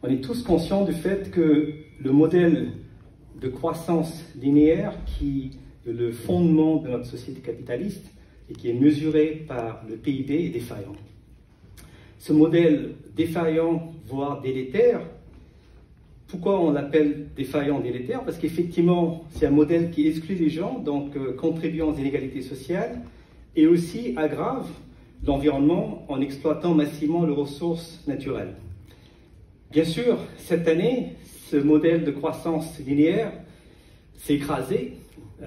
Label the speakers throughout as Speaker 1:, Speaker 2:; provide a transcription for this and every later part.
Speaker 1: On est tous conscients du fait que le modèle de croissance linéaire qui est le fondement de notre société capitaliste et qui est mesuré par le PIB est défaillant. Ce modèle défaillant, voire délétère, pourquoi on l'appelle défaillant, délétère? Parce qu'effectivement, c'est un modèle qui exclut les gens, donc contribuant aux inégalités sociales, et aussi aggrave l'environnement en exploitant massivement les ressources naturelles. Bien sûr, cette année, ce modèle de croissance linéaire s'est écrasé,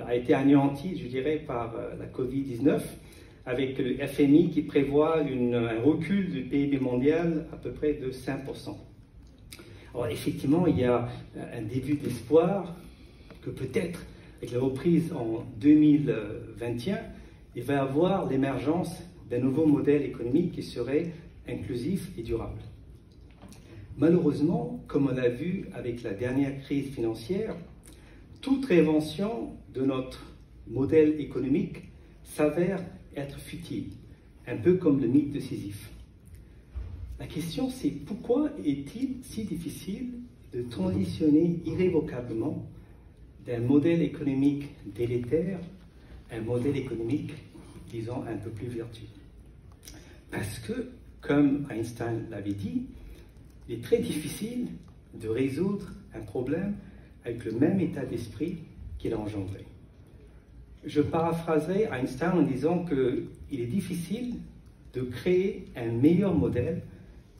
Speaker 1: a été anéanti, je dirais, par la Covid-19, avec le FMI qui prévoit un recul du PIB mondial à peu près de 5%. Alors effectivement, il y a un début d'espoir que peut-être, avec la reprise en 2021, il va y avoir l'émergence d'un nouveau modèle économique qui serait inclusif et durable. Malheureusement, comme on l'a vu avec la dernière crise financière, toute réinvention de notre modèle économique s'avère être futile, un peu comme le mythe de Sisyphe. La question c'est pourquoi est-il si difficile de transitionner irrévocablement d'un modèle économique délétère à un modèle économique, disons, un peu plus vertueux? Parce que, comme Einstein l'avait dit, il est très difficile de résoudre un problème avec le même état d'esprit qu'il a engendré. Je paraphraserai Einstein en disant qu'il est difficile de créer un meilleur modèle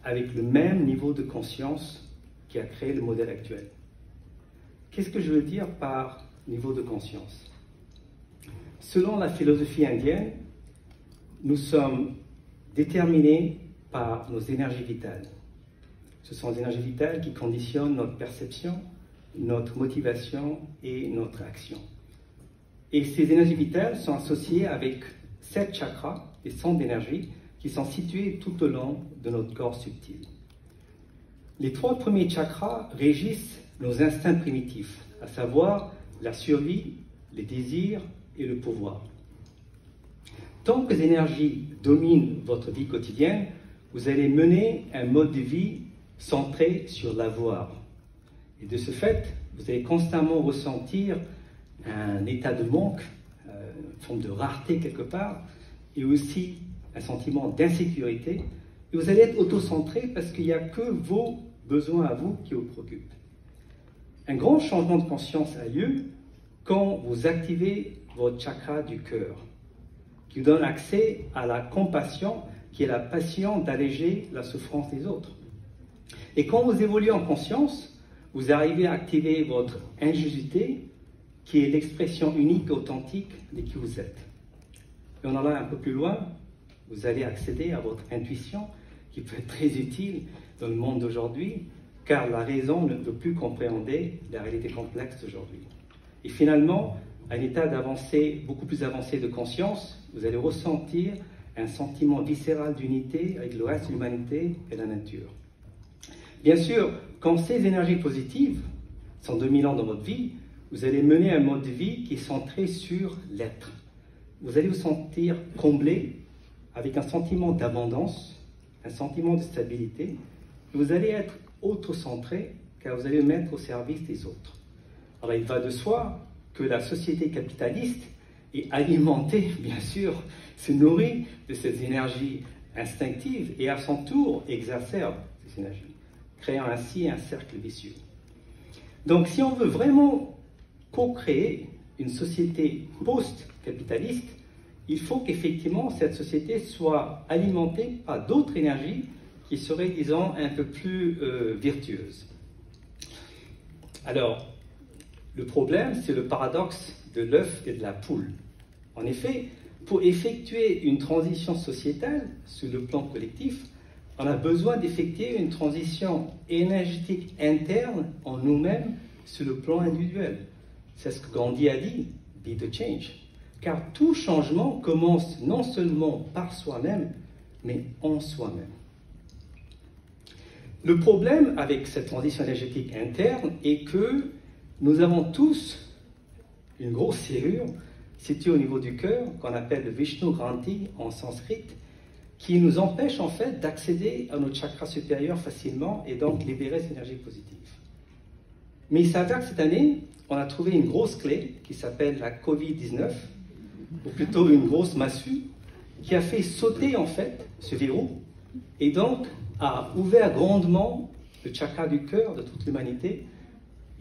Speaker 1: avec le même niveau de conscience qui a créé le modèle actuel. Qu'est-ce que je veux dire par niveau de conscience? Selon la philosophie indienne, nous sommes déterminés par nos énergies vitales. Ce sont les énergies vitales qui conditionnent notre perception, notre motivation et notre action. Et ces énergies vitales sont associées avec 7 chakras, des centres d'énergie, qui sont situés tout au long de notre corps subtil. Les 3 premiers chakras régissent nos instincts primitifs, à savoir la survie, les désirs et le pouvoir. Tant que les énergies dominent votre vie quotidienne, vous allez mener un mode de vie centré sur l'avoir. Et de ce fait, vous allez constamment ressentir un état de manque, une forme de rareté quelque part, et aussi un sentiment d'insécurité. Et vous allez être auto-centré parce qu'il n'y a que vos besoins à vous qui vous préoccupent. Un grand changement de conscience a lieu quand vous activez votre chakra du cœur, qui vous donne accès à la compassion, qui est la passion d'alléger la souffrance des autres. Et quand vous évoluez en conscience, vous arrivez à activer votre ingéniosité, qui est l'expression unique et authentique de qui vous êtes. Et on en va un peu plus loin, vous allez accéder à votre intuition, qui peut être très utile dans le monde d'aujourd'hui, car la raison ne peut plus compréhender la réalité complexe d'aujourd'hui. Et finalement, à un état d'avancée, beaucoup plus avancé de conscience, vous allez ressentir un sentiment viscéral d'unité avec le reste de l'humanité et la nature. Bien sûr, quand ces énergies positives sont dominantes dans votre vie, vous allez mener un mode de vie qui est centré sur l'être. Vous allez vous sentir comblé avec un sentiment d'abondance, un sentiment de stabilité. Vous allez être auto-centré car vous allez vous mettre au service des autres. Alors il va de soi que la société capitaliste est alimentée, bien sûr, se nourrit de ces énergies instinctives et à son tour exacerbe ces énergies, créant ainsi un cercle vicieux. Donc si on veut vraiment co-créer une société post-capitaliste, il faut qu'effectivement cette société soit alimentée par d'autres énergies qui seraient, disons, un peu plus vertueuses. Alors, le problème, c'est le paradoxe de l'œuf et de la poule. En effet, pour effectuer une transition sociétale sur le plan collectif, on a besoin d'effectuer une transition énergétique interne en nous-mêmes sur le plan individuel. C'est ce que Gandhi a dit, « Be the change ». Car tout changement commence non seulement par soi-même, mais en soi-même. Le problème avec cette transition énergétique interne est que nous avons tous une grosse serrure située au niveau du cœur, qu'on appelle le Vishnu Granthi en sanskrit, qui nous empêche en fait d'accéder à notre chakra supérieur facilement et donc libérer cette énergie positive. Mais il s'avère que cette année, on a trouvé une grosse clé qui s'appelle la Covid-19, ou plutôt une grosse massue, qui a fait sauter en fait ce verrou et donc a ouvert grandement le chakra du cœur de toute l'humanité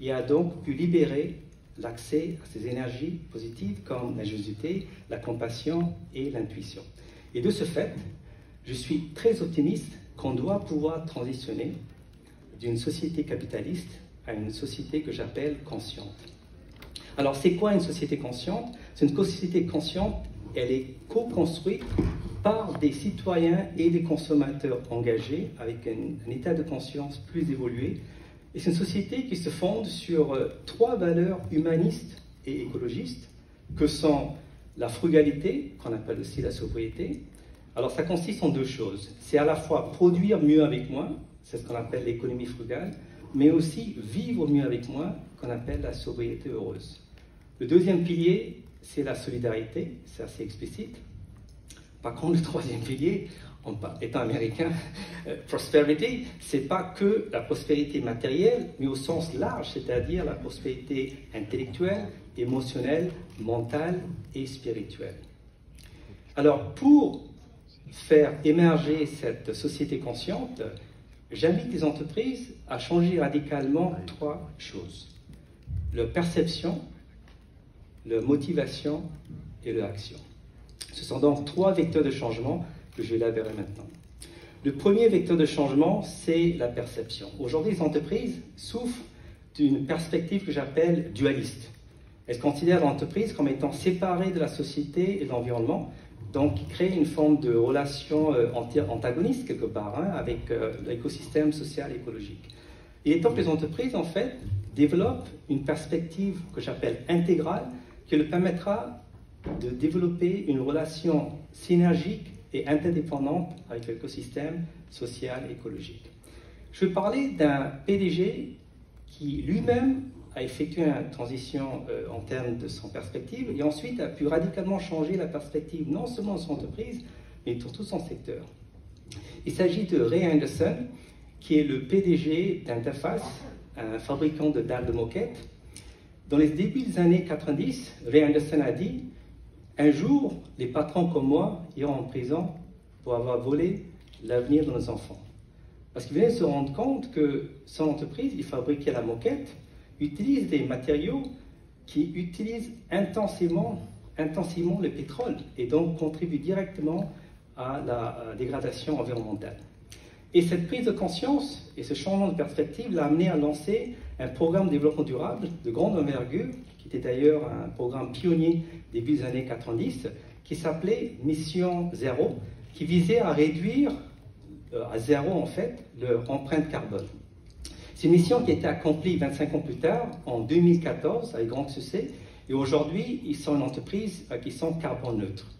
Speaker 1: et a donc pu libérer l'accès à ces énergies positives comme la générosité, la compassion et l'intuition. Et de ce fait, je suis très optimiste qu'on doit pouvoir transitionner d'une société capitaliste à une société que j'appelle consciente. Alors, c'est quoi une société consciente? C'est une société consciente, elle est co-construite par des citoyens et des consommateurs engagés avec un état de conscience plus évolué. Et c'est une société qui se fonde sur trois valeurs humanistes et écologistes que sont la frugalité, qu'on appelle aussi la sobriété. Alors, ça consiste en deux choses. C'est à la fois produire mieux avec moins, c'est ce qu'on appelle l'économie frugale, mais aussi vivre mieux avec moins, qu'on appelle la sobriété heureuse. Le deuxième pilier, c'est la solidarité, c'est assez explicite. Par contre, le troisième pilier, étant américain, prosperity, c'est pas que la prospérité matérielle, mais au sens large, c'est-à-dire la prospérité intellectuelle, émotionnelle, mentale et spirituelle. Alors, pour faire émerger cette société consciente, j'invite les entreprises à changer radicalement trois choses. Leur perception, leur motivation et leur action. Ce sont donc trois vecteurs de changement que je vais élaborer maintenant. Le premier vecteur de changement, c'est la perception. Aujourd'hui, les entreprises souffrent d'une perspective que j'appelle dualiste. Elles considèrent l'entreprise comme étant séparée de la société et de l'environnement, donc qui crée une forme de relation antagoniste quelque part avec l'écosystème social et écologique. Il est temps que les entreprises, en fait, développent une perspective que j'appelle intégrale, qui leur permettra de développer une relation synergique et interdépendante avec l'écosystème social et écologique. Je vais parler d'un PDG qui lui-même a effectué une transition en termes de son perspective et ensuite a pu radicalement changer la perspective non seulement de son entreprise, mais pour tout son secteur. Il s'agit de Ray Anderson, qui est le PDG d'Interface, un fabricant de dalles de moquette. Dans les débuts des années 90, Ray Anderson a dit « Un jour, les patrons comme moi iront en prison pour avoir volé l'avenir de nos enfants. » Parce qu'il venait de se rendre compte que son entreprise, il fabriquait la moquette, utilise des matériaux qui utilisent intensément le pétrole et donc contribuent directement à la dégradation environnementale. Et cette prise de conscience et ce changement de perspective l'a amené à lancer un programme de développement durable de grande envergure, qui était d'ailleurs un programme pionnier début des années 90, qui s'appelait Mission Zéro, qui visait à réduire à zéro en fait leur empreinte carbone. C'est une mission qui a été accomplie 25 ans plus tard, en 2014, avec grand succès, et aujourd'hui, ils sont une entreprise qui sont carbone neutre.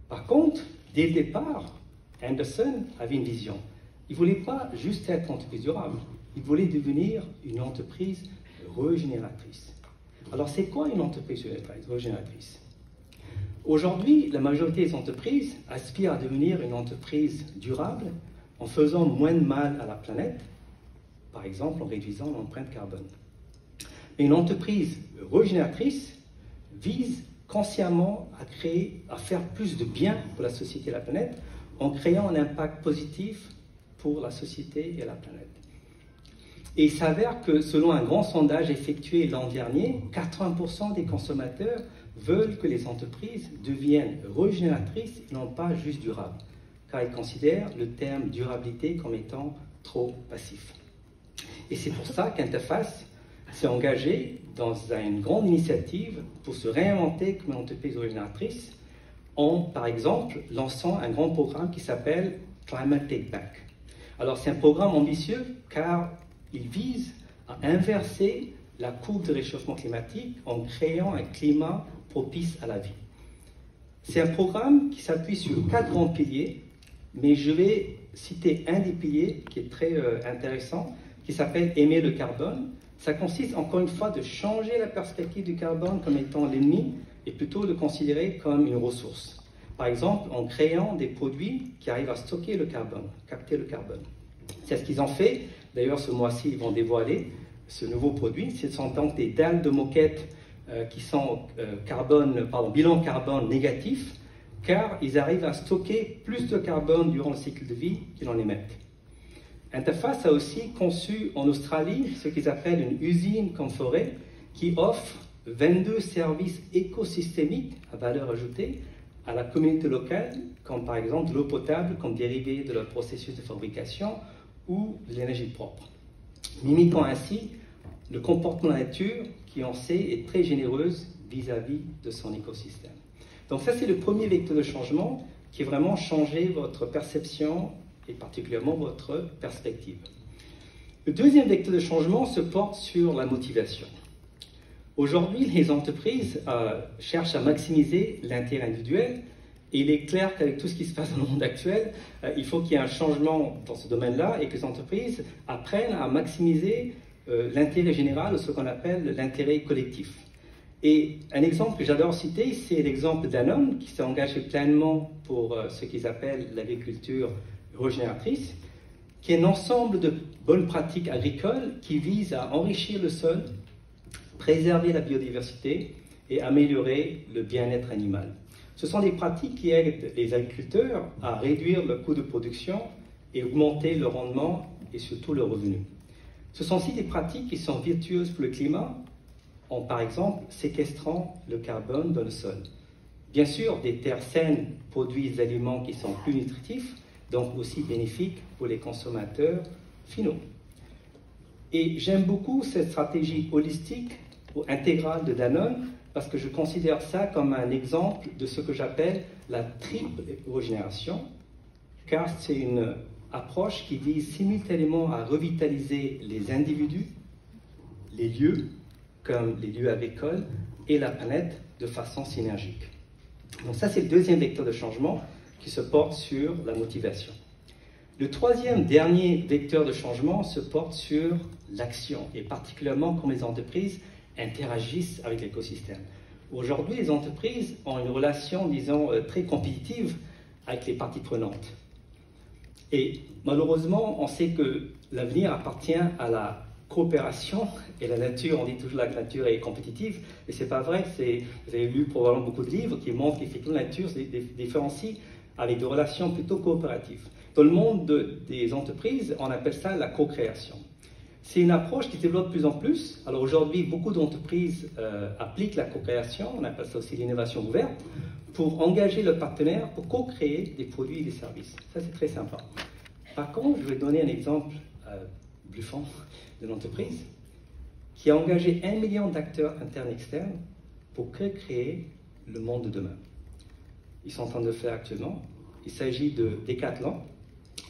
Speaker 1: Par contre, dès le départ, Anderson avait une vision. Il ne voulait pas juste être une entreprise durable, il voulait devenir une entreprise régénératrice. Alors, c'est quoi une entreprise régénératrice? Aujourd'hui, la majorité des entreprises aspirent à devenir une entreprise durable en faisant moins de mal à la planète, par exemple en réduisant l'empreinte carbone. Mais une entreprise régénératrice vise consciemment à faire plus de bien pour la société et la planète en créant un impact positif pour la société et la planète. Et il s'avère que selon un grand sondage effectué l'an dernier, 80% des consommateurs veulent que les entreprises deviennent régénératrices et non pas juste durables, car ils considèrent le terme durabilité comme étant trop passif. Et c'est pour ça qu'Interface s'est engagé dans une grande initiative pour se réinventer comme une entreprise régénératrice en, par exemple, lançant un grand programme qui s'appelle Climate Take Back. Alors c'est un programme ambitieux car il vise à inverser la courbe de réchauffement climatique en créant un climat propice à la vie. C'est un programme qui s'appuie sur 4 grands piliers, mais je vais citer un des piliers qui est très intéressant, qui s'appelle aimer le carbone. Ça consiste encore une fois de changer la perspective du carbone comme étant l'ennemi et plutôt de le considérer comme une ressource. par exemple en créant des produits qui arrivent à stocker le carbone, capter le carbone. C'est ce qu'ils ont fait. D'ailleurs, ce mois-ci, ils vont dévoiler ce nouveau produit. Ce sont donc des dalles de moquette qui sont bilan carbone négatif, car ils arrivent à stocker plus de carbone durant le cycle de vie qu'ils en émettent. Interface a aussi conçu en Australie ce qu'ils appellent une usine comme forêt qui offre 22 services écosystémiques à valeur ajoutée à la communauté locale, comme par exemple de l'eau potable comme dérivé de leur processus de fabrication ou de l'énergie propre, mimiquant ainsi le comportement de la nature qui, on sait, est très généreuse vis-à-vis de son écosystème. Donc ça, c'est le premier vecteur de changement qui est vraiment changer votre perception et particulièrement votre perspective. Le deuxième vecteur de changement se porte sur la motivation. Aujourd'hui, les entreprises cherchent à maximiser l'intérêt individuel et il est clair qu'avec tout ce qui se passe dans le monde actuel, il faut qu'il y ait un changement dans ce domaine-là et que les entreprises apprennent à maximiser l'intérêt général, ou ce qu'on appelle l'intérêt collectif. Et un exemple que j'adore citer, c'est l'exemple d'un homme qui s'est engagé pleinement pour ce qu'ils appellent l'agriculture régénératrice, qui est un ensemble de bonnes pratiques agricoles qui visent à enrichir le sol, préserver la biodiversité et améliorer le bien-être animal. Ce sont des pratiques qui aident les agriculteurs à réduire le coût de production et augmenter le rendement et surtout le revenu. Ce sont aussi des pratiques qui sont vertueuses pour le climat, en par exemple séquestrant le carbone dans le sol. Bien sûr, des terres saines produisent des aliments qui sont plus nutritifs, donc aussi bénéfiques pour les consommateurs finaux. Et j'aime beaucoup cette stratégie holistique ou intégrale de Danone parce que je considère ça comme un exemple de ce que j'appelle la triple régénération, car c'est une approche qui vise simultanément à revitaliser les individus, les lieux, comme les lieux agricoles, et la planète de façon synergique. Donc ça, c'est le deuxième vecteur de changement qui se porte sur la motivation. Le troisième, dernier vecteur de changement se porte sur l'action, et particulièrement comment les entreprises interagissent avec l'écosystème. Aujourd'hui, les entreprises ont une relation, disons, très compétitive avec les parties prenantes. Et malheureusement, on sait que l'avenir appartient à la coopération et la nature. On dit toujours que la nature est compétitive, mais ce n'est pas vrai. Vous avez lu probablement beaucoup de livres qui montrent qu'effectivement la nature se différencie avec des relations plutôt coopératives. Dans le monde des entreprises, on appelle ça la co-création. C'est une approche qui se développe de plus en plus. Alors aujourd'hui, beaucoup d'entreprises appliquent la co-création, on appelle ça aussi l'innovation ouverte, pour engager le partenaire pour co-créer des produits et des services. Ça, c'est très sympa. Par contre, je vais donner un exemple bluffant de l'entreprise qui a engagé 1 million d'acteurs internes et externes pour créer le monde de demain. Ils sont en train de le faire actuellement. Il s'agit de Decathlon,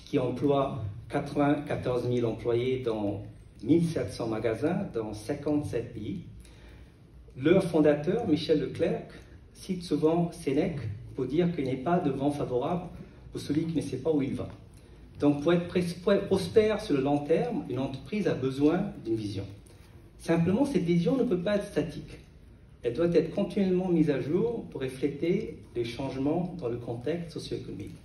Speaker 1: qui emploie 94 000 employés dans 1700 magasins dans 57 pays. Leur fondateur, Michel Leclerc, cite souvent Sénèque pour dire qu'il n'est pas de vent favorable pour celui qui ne sait pas où il va. Donc pour être prospère sur le long terme, une entreprise a besoin d'une vision. Simplement, cette vision ne peut pas être statique. Elle doit être continuellement mise à jour pour refléter les changements dans le contexte socio-économique.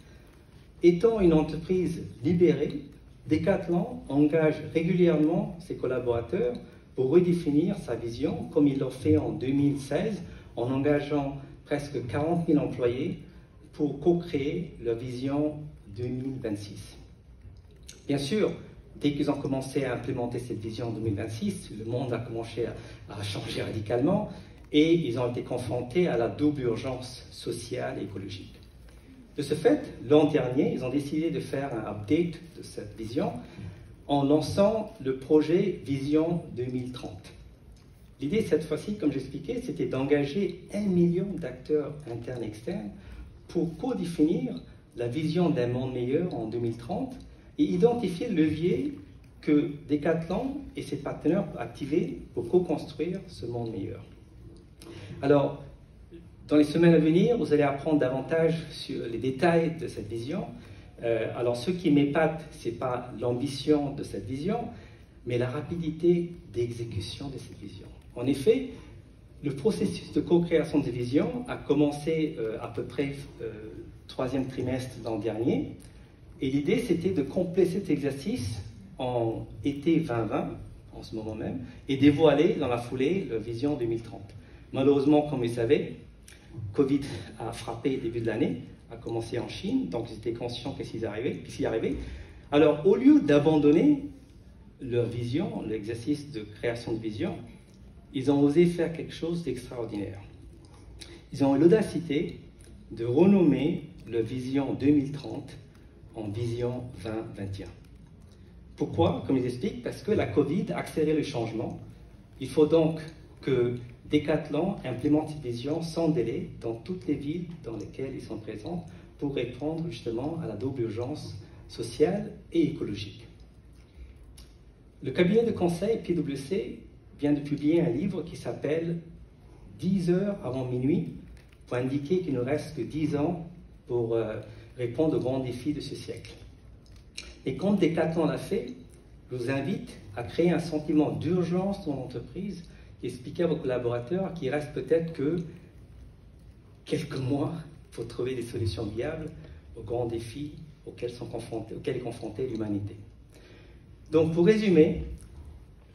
Speaker 1: Étant une entreprise libérée, Decathlon engage régulièrement ses collaborateurs pour redéfinir sa vision, comme il l'a fait en 2016, en engageant presque 40 000 employés pour co-créer leur vision 2026. Bien sûr, dès qu'ils ont commencé à implémenter cette vision en 2026, le monde a commencé à changer radicalement et ils ont été confrontés à la double urgence sociale et écologique. De ce fait, l'an dernier, ils ont décidé de faire un update de cette vision en lançant le projet Vision 2030. L'idée, cette fois-ci, comme j'expliquais, c'était d'engager 1 million d'acteurs internes et externes pour co-définir la vision d'un monde meilleur en 2030 et identifier le levier que Decathlon et ses partenaires peuvent activer pour co-construire ce monde meilleur. Alors, dans les semaines à venir, vous allez apprendre davantage sur les détails de cette vision. Alors, ce qui m'épate, ce n'est pas l'ambition de cette vision, mais la rapidité d'exécution de cette vision. En effet, Le processus de co-création de vision a commencé à peu près troisième trimestre l'an dernier. Et l'idée, c'était de compléter cet exercice en été 2020, en ce moment même, et dévoiler dans la foulée la vision 2030. Malheureusement, comme vous le savez, Covid a frappé début de l'année, a commencé en Chine, donc ils étaient conscients qu'est-ce qui arrivait. Alors, au lieu d'abandonner leur vision, l'exercice de création de vision, ils ont osé faire quelque chose d'extraordinaire. Ils ont eu l'audacité de renommer leur vision 2030 en vision 2021. Pourquoi? Comme ils expliquent, parce que la Covid a accéléré le changement. Il faut donc que Decathlon implémente cette vision sans délai dans toutes les villes dans lesquelles ils sont présents pour répondre justement à la double urgence sociale et écologique. Le cabinet de conseil PwC vient de publier un livre qui s'appelle 10 heures avant minuit pour indiquer qu'il ne reste que 10 ans pour répondre aux grands défis de ce siècle. Et comme Decathlon l'a fait, je vous invite à créer un sentiment d'urgence dans l'entreprise et expliquer à vos collaborateurs qu'il reste peut-être que quelques mois pour trouver des solutions viables aux grands défis auxquels est confrontée l'humanité. Donc pour résumer,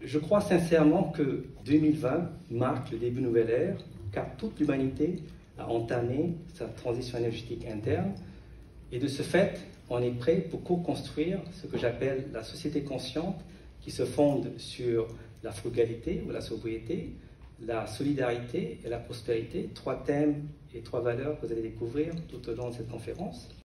Speaker 1: je crois sincèrement que 2020 marque le début de nouvelle ère, car toute l'humanité a entamé sa transition énergétique interne, et de ce fait, on est prêt pour co-construire ce que j'appelle la société consciente, qui se fonde sur la frugalité ou la sobriété, la solidarité et la prospérité, trois thèmes et trois valeurs que vous allez découvrir tout au long de cette conférence.